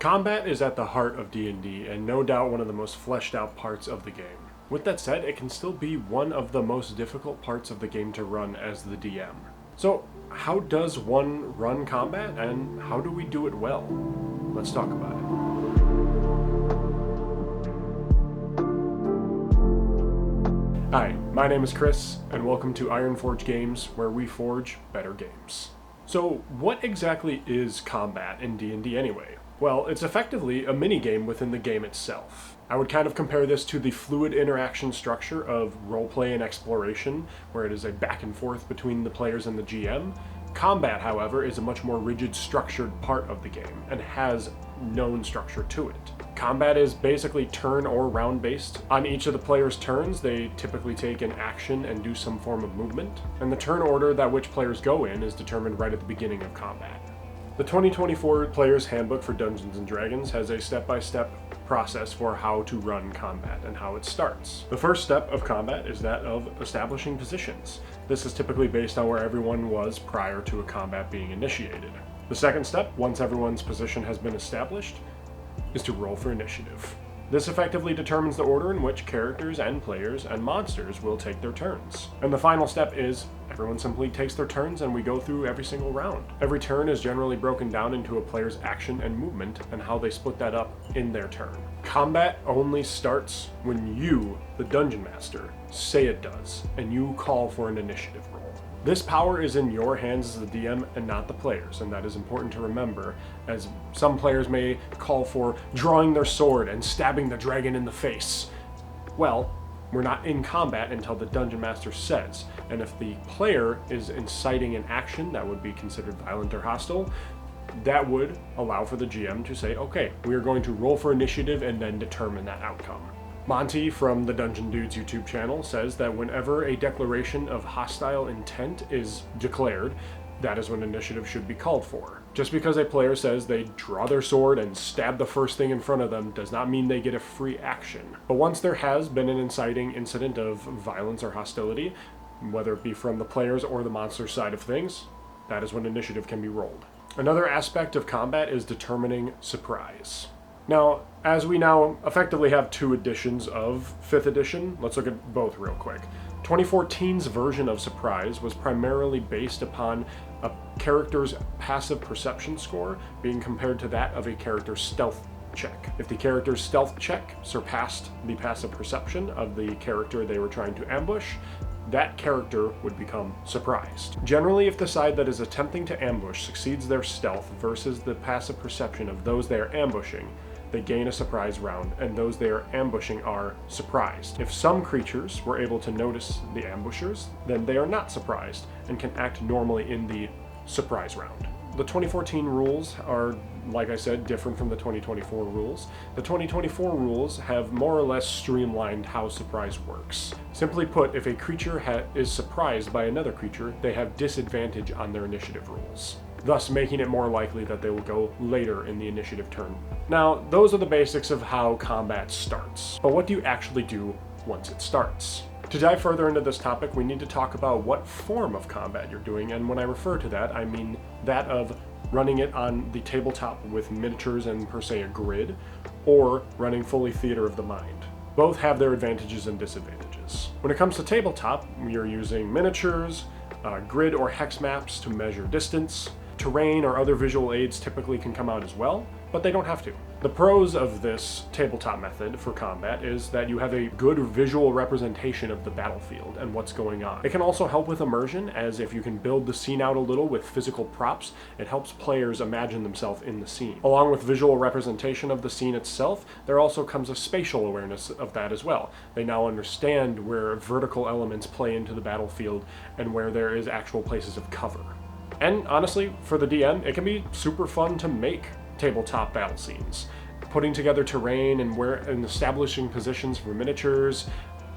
Combat is at the heart of D&D and no doubt one of the most fleshed out parts of the game. With that said, it can still be one of the most difficult parts of the game to run as the DM. So, how does one run combat and how do we do it well? Let's talk about it. Hi, my name is Chris, and welcome to Ironforge Games, where we forge better games. So, what exactly is combat in D&D anyway? Well, it's effectively a mini-game within the game itself. I would kind of compare this to the fluid interaction structure of roleplay and exploration, where it is a back and forth between the players and the GM. Combat, however, is a much more rigid, structured part of the game, and has known structure to it. Combat is basically turn or round based. On each of the players' turns, they typically take an action and do some form of movement, and the turn order that which players go in is determined right at the beginning of combat. The 2024 Player's Handbook for Dungeons & Dragons has a step-by-step process for how to run combat and how it starts. The first step of combat is that of establishing positions. This is typically based on where everyone was prior to a combat being initiated. The second step, once everyone's position has been established, is to roll for initiative. This effectively determines the order in which characters and players and monsters will take their turns. And the final step is everyone simply takes their turns and we go through every single round. Every turn is generally broken down into a player's action and movement and how they split that up in their turn. Combat only starts when you, the Dungeon Master, say it does, and you call for an initiative roll. This power is in your hands as the DM and not the players, and that is important to remember, as some players may call for drawing their sword and stabbing the dragon in the face. Well, we're not in combat until the Dungeon Master says, and if the player is inciting an action that would be considered violent or hostile, that would allow for the GM to say, okay, we are going to roll for initiative and then determine that outcome. Monty from the Dungeon Dudes YouTube channel says that whenever a declaration of hostile intent is declared, that is when initiative should be called for. Just because a player says they draw their sword and stab the first thing in front of them does not mean they get a free action. But once there has been an inciting incident of violence or hostility, whether it be from the players or the monster side of things, that is when initiative can be rolled. Another aspect of combat is determining surprise. Now, as we now effectively have two editions of 5th edition, let's look at both real quick. 2014's version of Surprise was primarily based upon a character's passive perception score being compared to that of a character's stealth check. If the character's stealth check surpassed the passive perception of the character they were trying to ambush, that character would become surprised. Generally, if the side that is attempting to ambush succeeds their stealth versus the passive perception of those they are ambushing, they gain a surprise round, and those they are ambushing are surprised. If some creatures were able to notice the ambushers, then they are not surprised and can act normally in the surprise round. The 2014 rules are, like I said, different from the 2024 rules. The 2024 rules have more or less streamlined how surprise works. Simply put, if a creature is surprised by another creature, they have disadvantage on their initiative rolls, thus making it more likely that they will go later in the initiative turn. Now, those are the basics of how combat starts, but what do you actually do once it starts? To dive further into this topic, we need to talk about what form of combat you're doing, and when I refer to that, I mean that of running it on the tabletop with miniatures and per se a grid, or running fully theater of the mind. Both have their advantages and disadvantages. When it comes to tabletop, you're using miniatures, grid or hex maps to measure distance. Terrain or other visual aids typically can come out as well, but they don't have to. The pros of this tabletop method for combat is that you have a good visual representation of the battlefield and what's going on. It can also help with immersion, as if you can build the scene out a little with physical props, it helps players imagine themselves in the scene. Along with visual representation of the scene itself, there also comes a spatial awareness of that as well. They now understand where vertical elements play into the battlefield and where there is actual places of cover. And honestly, for the DM, it can be super fun to make tabletop battle scenes. Putting together terrain and establishing positions for miniatures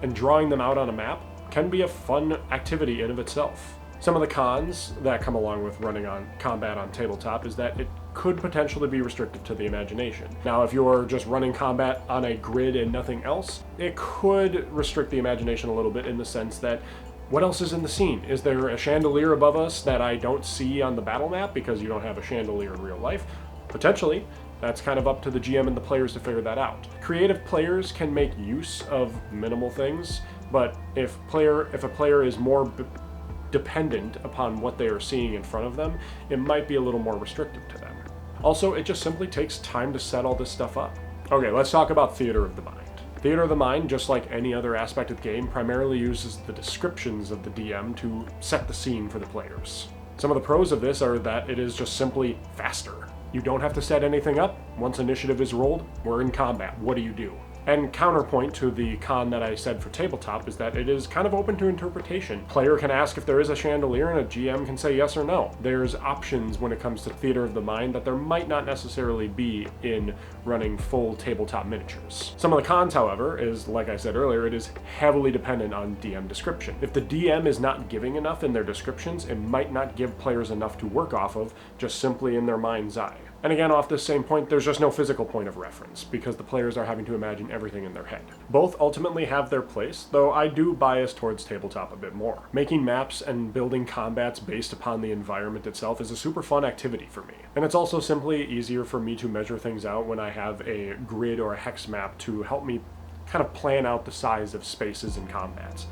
and drawing them out on a map can be a fun activity in of itself. Some of the cons that come along with running on combat on tabletop is that it could potentially be restricted to the imagination. Now, if you're just running combat on a grid and nothing else, it could restrict the imagination a little bit in the sense that what else is in the scene? Is there a chandelier above us that I don't see on the battle map because you don't have a chandelier in real life? Potentially. That's kind of up to the GM and the players to figure that out. Creative players can make use of minimal things, but if a player is more dependent upon what they are seeing in front of them, it might be a little more restrictive to them. Also, it just simply takes time to set all this stuff up. Okay, let's talk about Theater of the Mind. Theater of the Mind, just like any other aspect of the game, primarily uses the descriptions of the DM to set the scene for the players. Some of the pros of this are that it is just simply faster. You don't have to set anything up. Once initiative is rolled, we're in combat. What do you do? And counterpoint to the con that I said for Tabletop is that it is kind of open to interpretation. Player can ask if there is a chandelier and a GM can say yes or no. There's options when it comes to Theater of the Mind that there might not necessarily be in running full tabletop miniatures. Some of the cons, however, is, like I said earlier, it is heavily dependent on DM description. If the DM is not giving enough in their descriptions, it might not give players enough to work off of just simply in their mind's eye. And again, off this same point, there's just no physical point of reference, because the players are having to imagine everything in their head. Both ultimately have their place, though I do bias towards Tabletop a bit more. Making maps and building combats based upon the environment itself is a super fun activity for me. And it's also simply easier for me to measure things out when I have a grid or a hex map to help me kind of plan out the size of spaces and combats.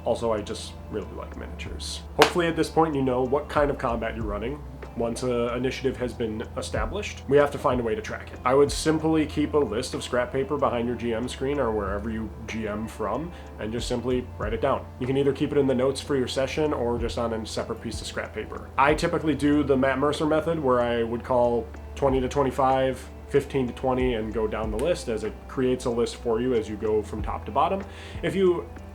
Also, I just really like miniatures. Hopefully at this point you know what kind of combat you're running. Once an initiative has been established, we have to find a way to track it. I would simply keep a list of scrap paper behind your GM screen or wherever you GM from, and just simply write it down. You can either keep it in the notes for your session or just on a separate piece of scrap paper. I typically do the Matt Mercer method, where I would call 20 to 25, 15 to 20, and go down the list as it creates a list for you as you go from top to bottom.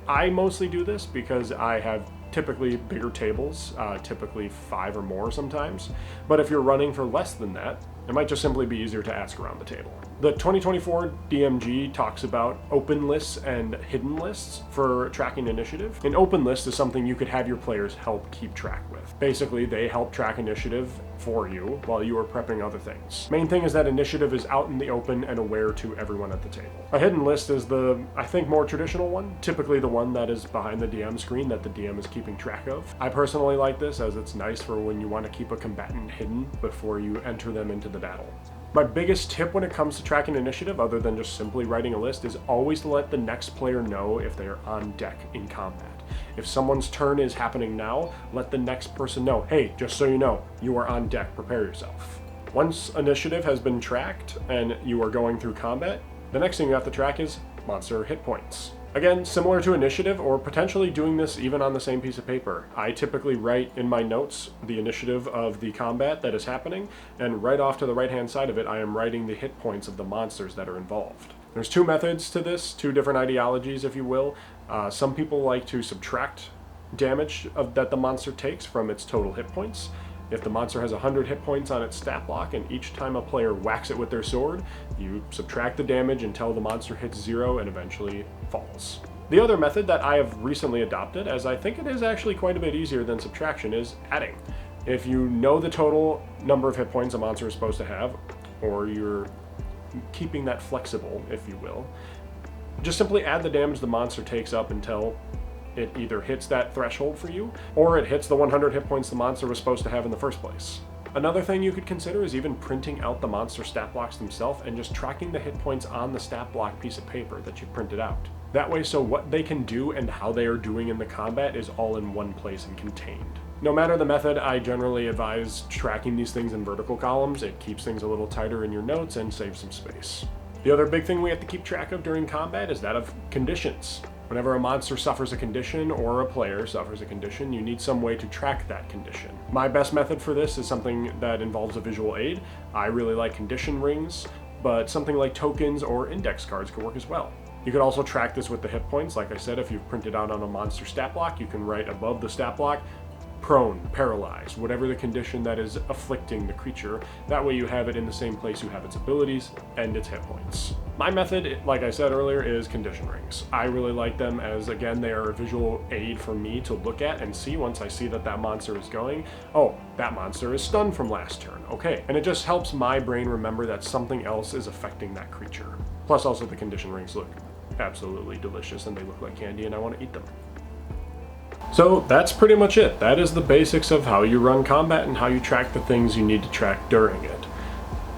I mostly do this because I have typically bigger tables, typically 5 or more sometimes. But if you're running for less than that, it might just simply be easier to ask around the table. The 2024 DMG talks about open lists and hidden lists for tracking initiative. An open list is something you could have your players help keep track with. Basically, they help track initiative for you while you are prepping other things. Main thing is that initiative is out in the open and aware to everyone at the table. A hidden list is the, I think, more traditional one, typically the one that is behind the DM screen that the DM is keeping track of. I personally like this as it's nice for when you want to keep a combatant hidden before you enter them into the battle. My biggest tip when it comes to tracking initiative, other than just simply writing a list, is always to let the next player know if they are on deck in combat. If someone's turn is happening now, let the next person know, hey, just so you know, you are on deck, prepare yourself. Once initiative has been tracked and you are going through combat, the next thing you have to track is monster hit points. Again, similar to initiative, or potentially doing this even on the same piece of paper. I typically write in my notes the initiative of the combat that is happening, and right off to the right-hand side of it, I am writing the hit points of the monsters that are involved. There's two methods to this, two different ideologies, if you will. Some people like to subtract damage that the monster takes from its total hit points. If the monster has 100 hit points on its stat block, and each time a player whacks it with their sword, you subtract the damage until the monster hits 0 and eventually falls. The other method that I have recently adopted, as I think it is actually quite a bit easier than subtraction, is adding. If you know the total number of hit points a monster is supposed to have, or you're keeping that flexible, if you will, just simply add the damage the monster takes up until it either hits that threshold for you, or it hits the 100 hit points the monster was supposed to have in the first place. Another thing you could consider is even printing out the monster stat blocks themselves and just tracking the hit points on the stat block piece of paper that you printed out. That way, so what they can do and how they are doing in the combat is all in one place and contained. No matter the method, I generally advise tracking these things in vertical columns. It keeps things a little tighter in your notes and saves some space. The other big thing we have to keep track of during combat is that of conditions. Whenever a monster suffers a condition or a player suffers a condition, you need some way to track that condition. My best method for this is something that involves a visual aid. I really like condition rings, but something like tokens or index cards could work as well. You could also track this with the hit points. Like I said, if you've printed out on a monster stat block, you can write above the stat block, prone, paralyzed, whatever the condition that is afflicting the creature. That way you have it in the same place you have its abilities and its hit points. My method, like I said earlier, is condition rings. I really like them as, again, they are a visual aid for me to look at and see once I see that that monster is going, oh, that monster is stunned from last turn, okay. And it just helps my brain remember that something else is affecting that creature. Plus also the condition rings look absolutely delicious and they look like candy and I want to eat them. So that's pretty much it. That is the basics of how you run combat and how you track the things you need to track during it.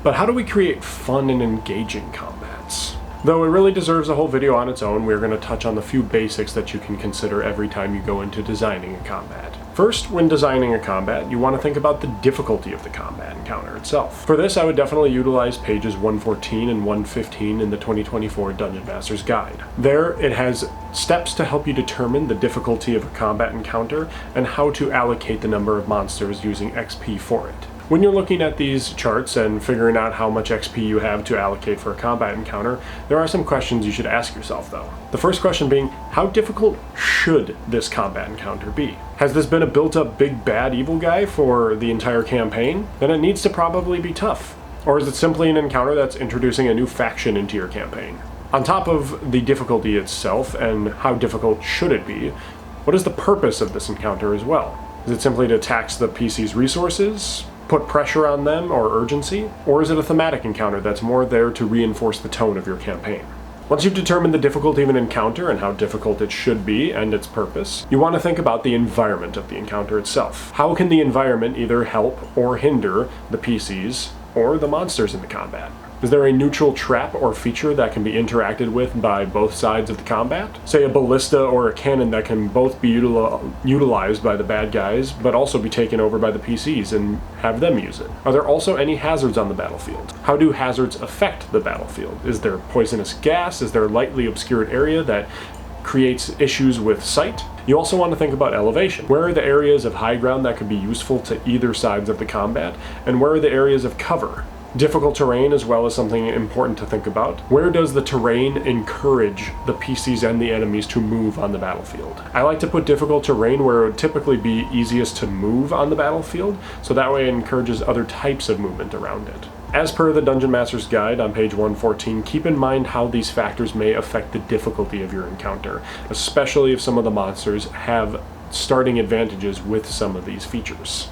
But how do we create fun and engaging combats? Though it really deserves a whole video on its own, we're going to touch on the few basics that you can consider every time you go into designing a combat. First, when designing a combat, you want to think about the difficulty of the combat encounter itself. For this, I would definitely utilize pages 114 and 115 in the 2024 Dungeon Master's Guide. There, it has steps to help you determine the difficulty of a combat encounter and how to allocate the number of monsters using XP for it. When you're looking at these charts and figuring out how much XP you have to allocate for a combat encounter, there are some questions you should ask yourself though. The first question being, how difficult should this combat encounter be? Has this been a built-up big bad evil guy for the entire campaign? Then it needs to probably be tough. Or is it simply an encounter that's introducing a new faction into your campaign? On top of the difficulty itself and how difficult should it be, what is the purpose of this encounter as well? Is it simply to tax the PC's resources? Put pressure on them or urgency? Or is it a thematic encounter that's more there to reinforce the tone of your campaign? Once you've determined the difficulty of an encounter and how difficult it should be and its purpose, you want to think about the environment of the encounter itself. How can the environment either help or hinder the PCs or the monsters in the combat? Is there a neutral trap or feature that can be interacted with by both sides of the combat? Say a ballista or a cannon that can both be utilized by the bad guys, but also be taken over by the PCs and have them use it. Are there also any hazards on the battlefield? How do hazards affect the battlefield? Is there poisonous gas? Is there a lightly obscured area that creates issues with sight? You also want to think about elevation. Where are the areas of high ground that could be useful to either sides of the combat? And where are the areas of cover? Difficult terrain as well is something important to think about. Where does the terrain encourage the PCs and the enemies to move on the battlefield? I like to put difficult terrain where it would typically be easiest to move on the battlefield, so that way it encourages other types of movement around it. As per the Dungeon Master's Guide on page 114, keep in mind how these factors may affect the difficulty of your encounter, especially if some of the monsters have starting advantages with some of these features.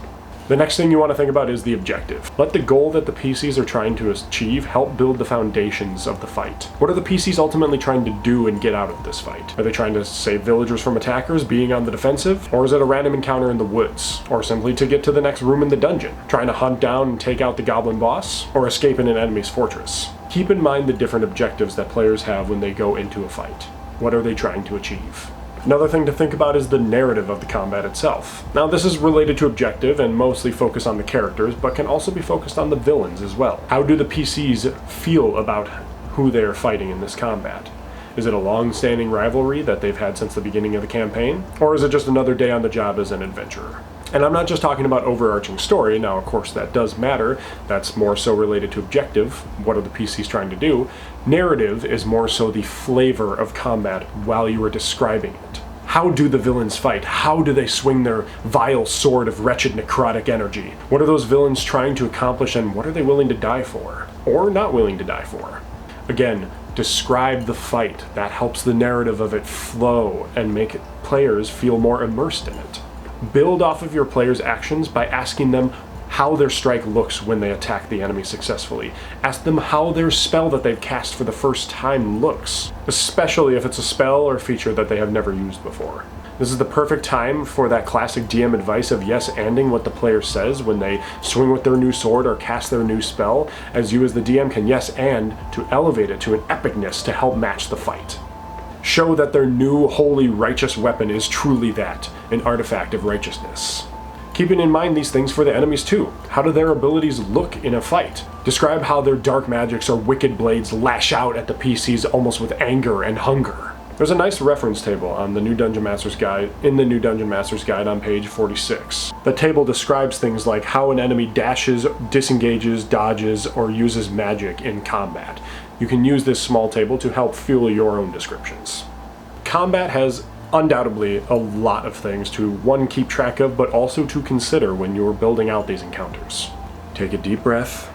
The next thing you want to think about is the objective. Let the goal that the PCs are trying to achieve help build the foundations of the fight. What are the PCs ultimately trying to do and get out of this fight? Are they trying to save villagers from attackers, being on the defensive? Or is it a random encounter in the woods? Or simply to get to the next room in the dungeon? Trying to hunt down and take out the goblin boss? Or escape in an enemy's fortress? Keep in mind the different objectives that players have when they go into a fight. What are they trying to achieve? Another thing to think about is the narrative of the combat itself. Now this is related to objective and mostly focus on the characters, but can also be focused on the villains as well. How do the PCs feel about who they are fighting in this combat? Is it a long-standing rivalry that they've had since the beginning of the campaign? Or is it just another day on the job as an adventurer? And I'm not just talking about overarching story. Now, of course, that does matter. That's more so related to objective. What are the PCs trying to do? Narrative is more so the flavor of combat while you are describing it. How do the villains fight? How do they swing their vile sword of wretched necrotic energy? What are those villains trying to accomplish, and what are they willing to die for? Or not willing to die for? Again, describe the fight. That helps the narrative of it flow and make players feel more immersed in it. Build off of your players' actions by asking them how their strike looks when they attack the enemy successfully. Ask them how their spell that they've cast for the first time looks, especially if it's a spell or feature that they have never used before. This is the perfect time for that classic DM advice of yes-anding what the player says when they swing with their new sword or cast their new spell, as you as the DM can yes-and to elevate it to an epicness to help match the fight. Show that their new holy righteous weapon is truly that, an artifact of righteousness. Keeping in mind these things for the enemies too. How do their abilities look in a fight? Describe how their dark magics or wicked blades lash out at the PCs almost with anger and hunger. There's a nice reference table on the new Dungeon Master's Guide, in the new Dungeon Master's Guide on page 46. The table describes things like how an enemy dashes, disengages, dodges, or uses magic in combat. You can use this small table to help fuel your own descriptions. Combat has undoubtedly a lot of things to, one, keep track of, but also to consider when you're building out these encounters. Take a deep breath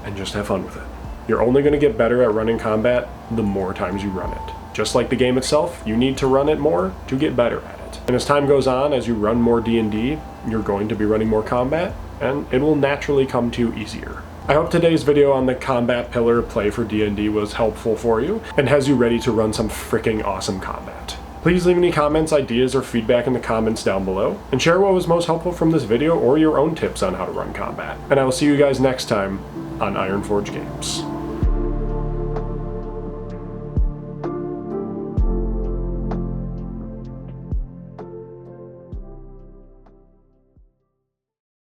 and just have fun with it. You're only going to get better at running combat the more times you run it. Just like the game itself, you need to run it more to get better at it. And as time goes on, as you run more D&D, you're going to be running more combat, and it will naturally come to you easier. I hope today's video on the combat pillar play for D&D was helpful for you, and has you ready to run some freaking awesome combat. Please leave any comments, ideas, or feedback in the comments down below, and share what was most helpful from this video or your own tips on how to run combat. And I will see you guys next time on Ironforge Games.